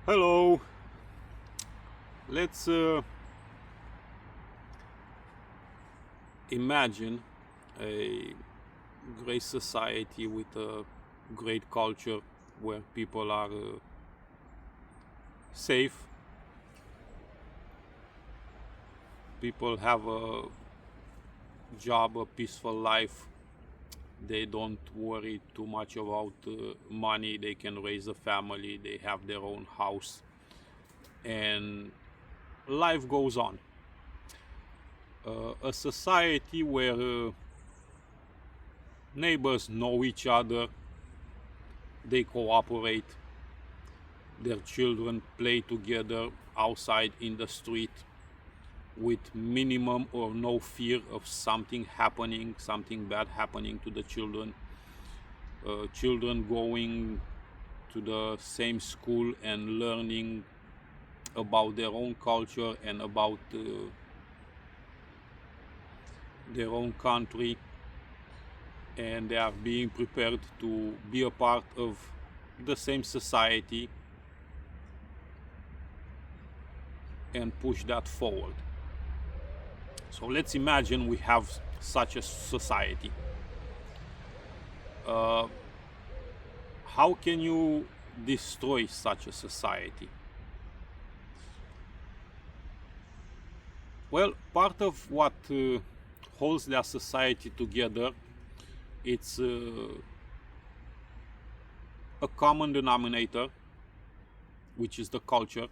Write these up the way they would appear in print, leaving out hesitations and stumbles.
Hello. Let's imagine a great society with a great culture where people are safe, people have a job, a peaceful life. They don't worry too much about money. They can raise a family. They have their own house, and life goes on. A society where neighbors know each other, they cooperate, their children play together outside in the street with minimum or no fear of something happening, something bad happening to the children. Children going to the same school and learning about their own culture and about their own country, and they are being prepared to be a part of the same society and push that forward. So let's imagine we have such a society. Uh, how can you destroy such a society? Well, part of what holds that society together, it's a common denominator, which is the culture.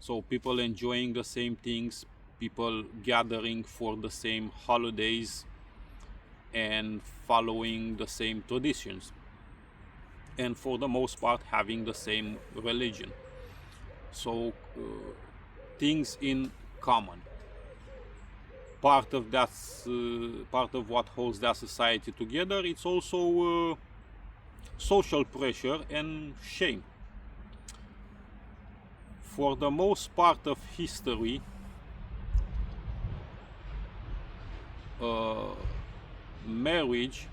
So people enjoying the same things, people gathering for the same holidays and following the same traditions, and for the most part having the same religion. So things in common. Part of what holds that society together. It's also social pressure and shame. For the most part of history, uh, marriage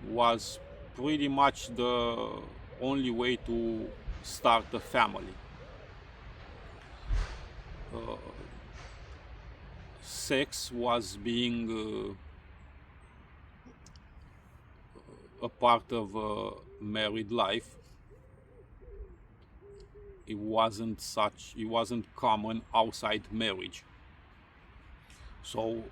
was pretty much the only way to start a family. Uh, Sex was being a part of married life. It wasn't common outside marriage. So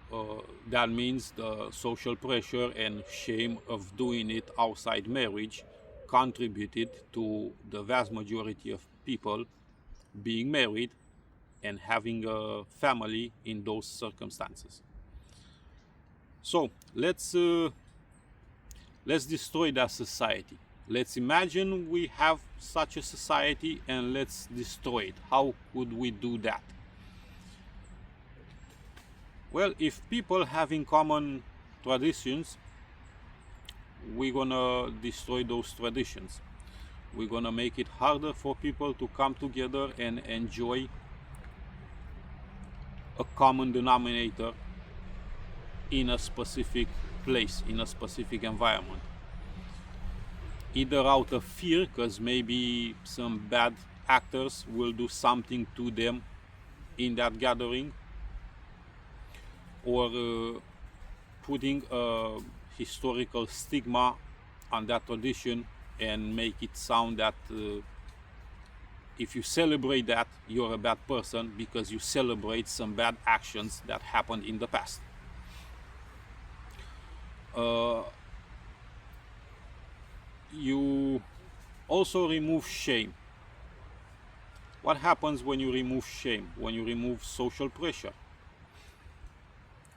that means the social pressure and shame of doing it outside marriage contributed to the vast majority of people being married and having a family in those circumstances. So let's destroy that society. Let's imagine we have such a society and let's destroy it. How could we do that? Well, if people have in common traditions, we're gonna destroy those traditions. We're gonna make it harder for people to come together and enjoy a common denominator in a specific place, in a specific environment. Either out of fear, because maybe some bad actors will do something to them in that gathering, or putting a historical stigma on that tradition and make it sound that if you celebrate that, you're a bad person because you celebrate some bad actions that happened in the past. You also remove shame. What happens when you remove shame, when you remove social pressure?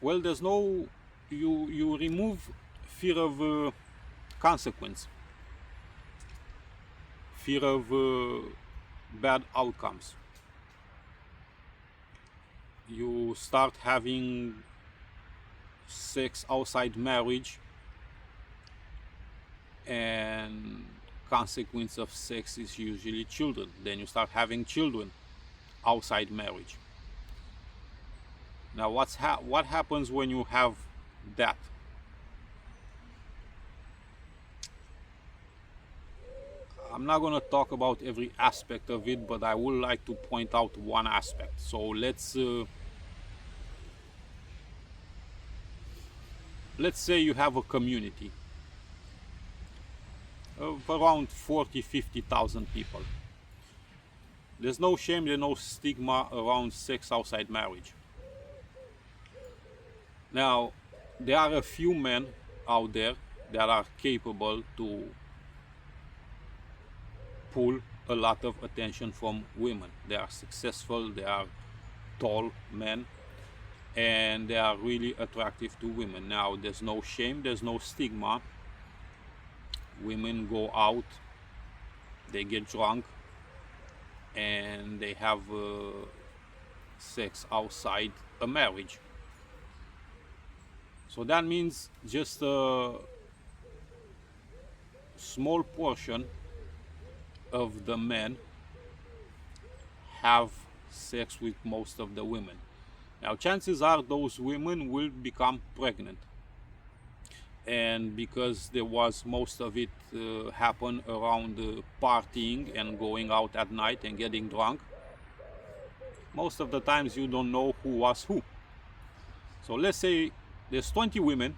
Well, there's no, you remove fear of consequence, fear of bad outcomes. You start having sex outside marriage, and consequence of sex is usually children. Then you start having children outside marriage. Now what happens when you have that? I'm not going to talk about every aspect of it, but I would like to point out one aspect. So let's say you have a community of around 40-50,000 people. There's no shame, there's no stigma around sex outside marriage. Now, there are a few men out there that are capable to pull a lot of attention from women. They are successful, they are tall men, and they are really attractive to women. Now, there's no shame, there's no stigma. Women go out, they get drunk, and they have sex outside a marriage. So that means just a small portion of the men have sex with most of the women. Now, chances are those women will become pregnant. And because there was most of it happen around partying and going out at night and getting drunk, most of the times you don't know who was who. So let's say there's 20 women,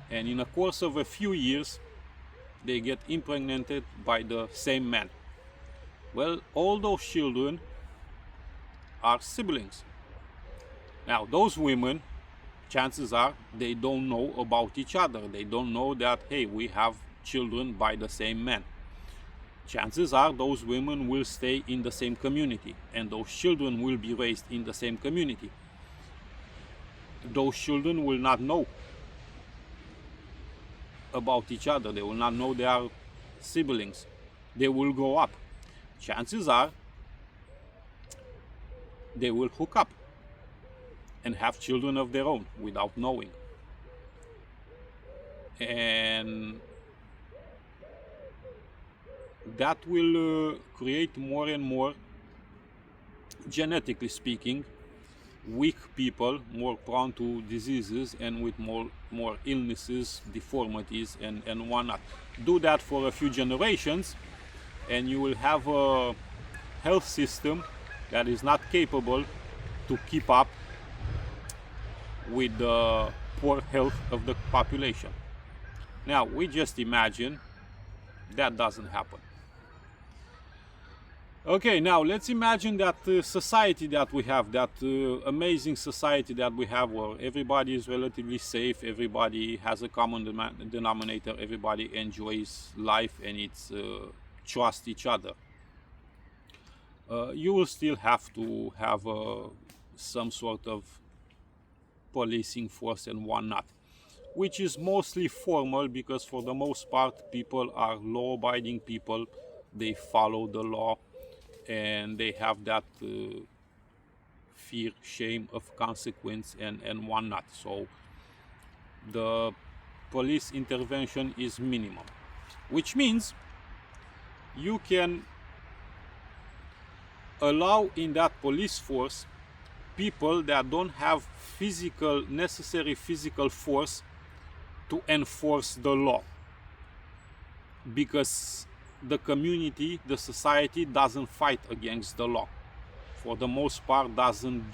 and in the course of a few years they get impregnated by the same man. Well, all those children are siblings. Now, those women, chances are they don't know about each other. They don't know that, hey, we have children by the same man. Chances are those women will stay in the same community, and those children will be raised in the same community. Those children will not know about each other. They will not know they are siblings. They will grow up. Chances are they will hook up and have children of their own without knowing. And that will create more and more, genetically speaking, weak people, more prone to diseases and with more illnesses, deformities, and whatnot. Do that for a few generations, and you will have a health system that is not capable to keep up with the poor health of the population. Now, we just imagine that doesn't happen. Okay, now let's imagine that society that we have, that amazing society that we have, where everybody is relatively safe, everybody has a common denominator, everybody enjoys life, and it's trust each other. You will still have to have some sort of policing force and whatnot, which is mostly formal, because for the most part people are law-abiding people. They follow the law, and they have that fear, shame of consequence and whatnot. So the police intervention is minimum, which means you can allow in that police force people that don't have necessary physical force to enforce the law, because the community, the society doesn't fight against the law. For the most part, doesn't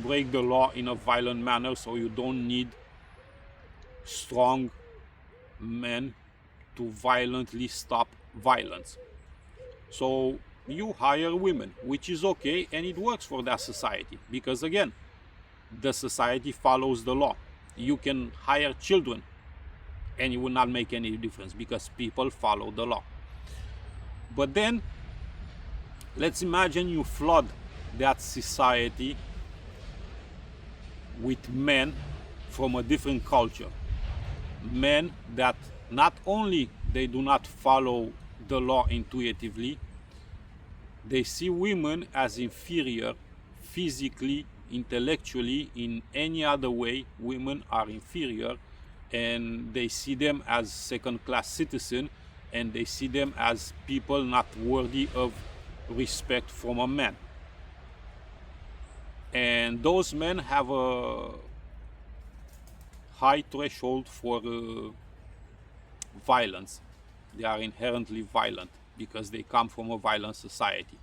break the law in a violent manner, so you don't need strong men to violently stop violence. So you hire women, which is okay, and it works for that society, because again, the society follows the law. You can hire children and it will not make any difference, because people follow the law. But then let's imagine you flood that society with men from a different culture, men that not only they do not follow the law intuitively, they see women as inferior physically, intellectually, in any other way. Women are inferior, and they see them as second-class citizens, and they see them as people not worthy of respect from a man. And those men have a high threshold for violence. They are inherently violent because they come from a violent society.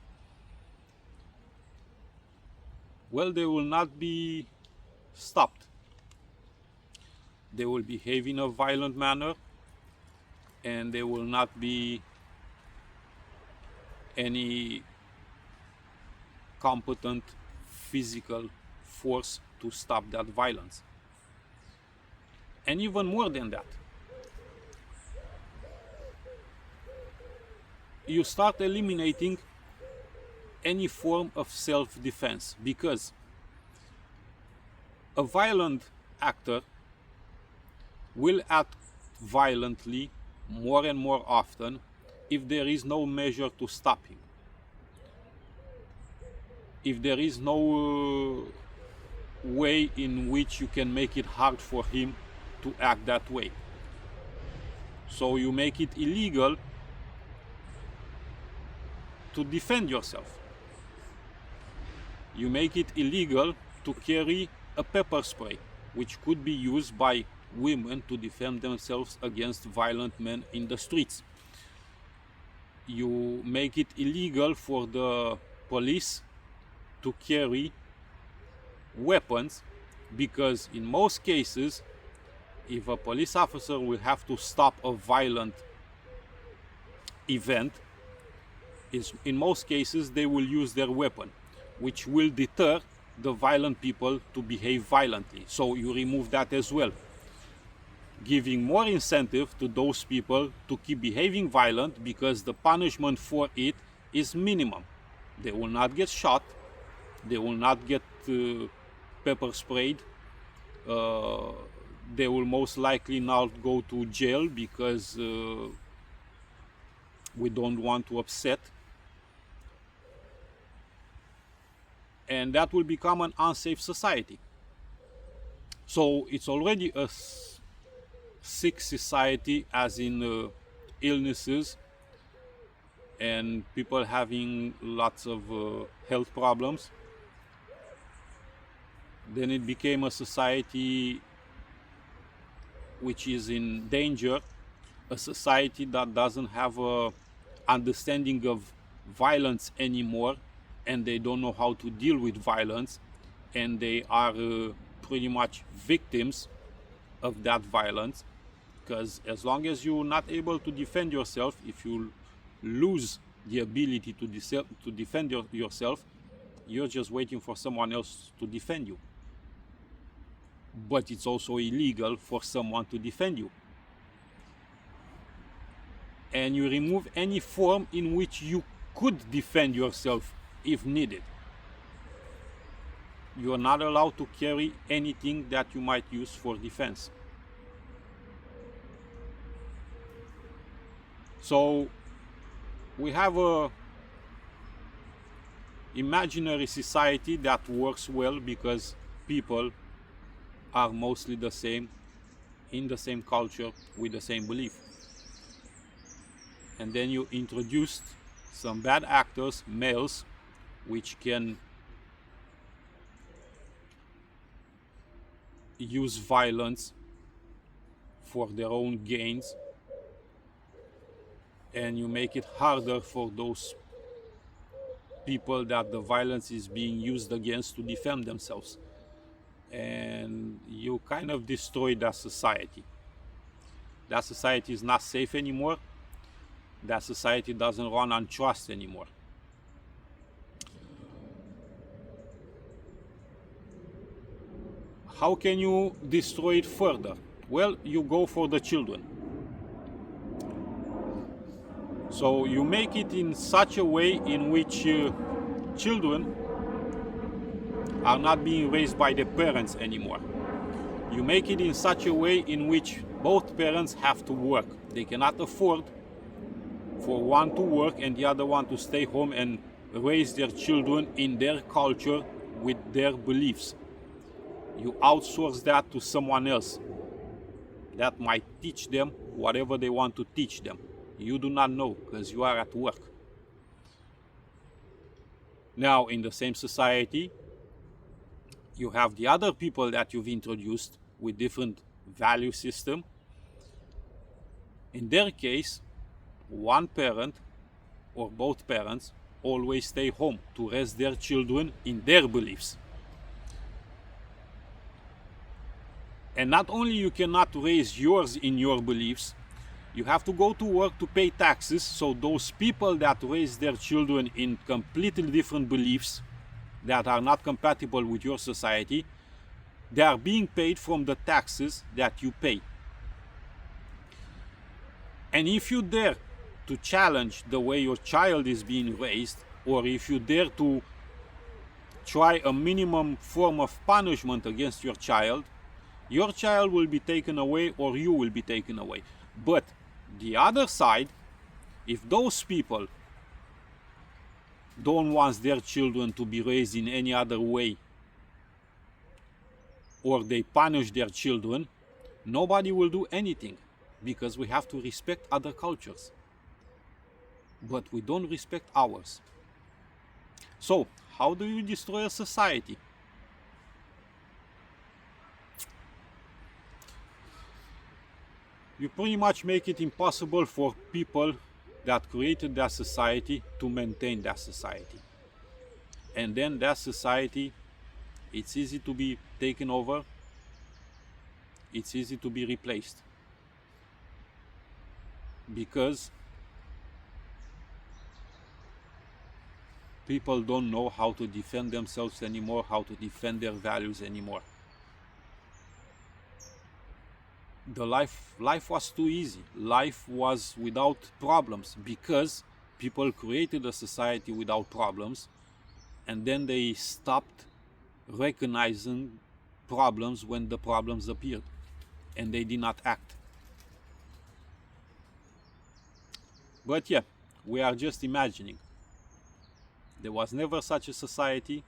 Well, they will not be stopped. They will behave in a violent manner, and there will not be any competent physical force to stop that violence. And even more than that, you start eliminating any form of self-defense, because a violent actor will act violently more and more often if there is no measure to stop him. If there is no way in which you can make it hard for him to act that way. So you make it illegal to defend yourself. You make it illegal to carry a pepper spray, which could be used by women to defend themselves against violent men in the streets. You make it illegal for the police to carry weapons, because in most cases, if a police officer will have to stop a violent event, in most cases they will use their weapon, which will deter the violent people to behave violently. So you remove that as well, giving more incentive to those people to keep behaving violent, because the punishment for it is minimum. They will not get shot, they will not get pepper sprayed, they will most likely not go to jail, because we don't want to upset. And that will become an unsafe society. So it's already a sick society, as in illnesses and people having lots of health problems. Then it became a society which is in danger, a society that doesn't have a understanding of violence anymore, and they don't know how to deal with violence, and they are pretty much victims of that violence. Because as long as you're not able to defend yourself, if you lose the ability to defend yourself, you're just waiting for someone else to defend you. But it's also illegal for someone to defend you. And you remove any form in which you could defend yourself if needed. You are not allowed to carry anything that you might use for defense. So we have a imaginary society that works well because people are mostly the same, in the same culture, with the same belief. And then you introduced some bad actors, males, which can use violence for their own gains, and you make it harder for those people that the violence is being used against to defend themselves. And you kind of destroy that society. That society is not safe anymore. That society doesn't run on trust anymore. How can you destroy it further? Well, you go for the children. So you make it in such a way in which children are not being raised by their parents anymore. You make it in such a way in which both parents have to work. They cannot afford for one to work and the other one to stay home and raise their children in their culture with their beliefs. You outsource that to someone else that might teach them whatever they want to teach them. You do not know because you are at work. Now, in the same society, you have the other people that you've introduced with different value system. In their case, one parent or both parents always stay home to raise their children in their beliefs. And not only you cannot raise yours in your beliefs, you have to go to work to pay taxes, so those people that raise their children in completely different beliefs that are not compatible with your society, they are being paid from the taxes that you pay. And if you dare to challenge the way your child is being raised, or if you dare to try a minimum form of punishment against your child will be taken away, or you will be taken away. But the other side, if those people don't want their children to be raised in any other way, or they punish their children, nobody will do anything, because we have to respect other cultures. But we don't respect ours. So, how do you destroy a society? You pretty much make it impossible for people that created that society to maintain that society. And then that society, it's easy to be taken over, it's easy to be replaced. Because people don't know how to defend themselves anymore, how to defend their values anymore. The life was too easy. Life was without problems because people created a society without problems, and then they stopped recognizing problems when the problems appeared, and they did not act. But yeah, we are just imagining. There was never such a society,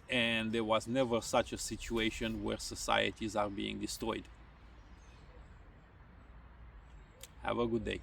and there was never such a situation where societies are being destroyed. Have a good day.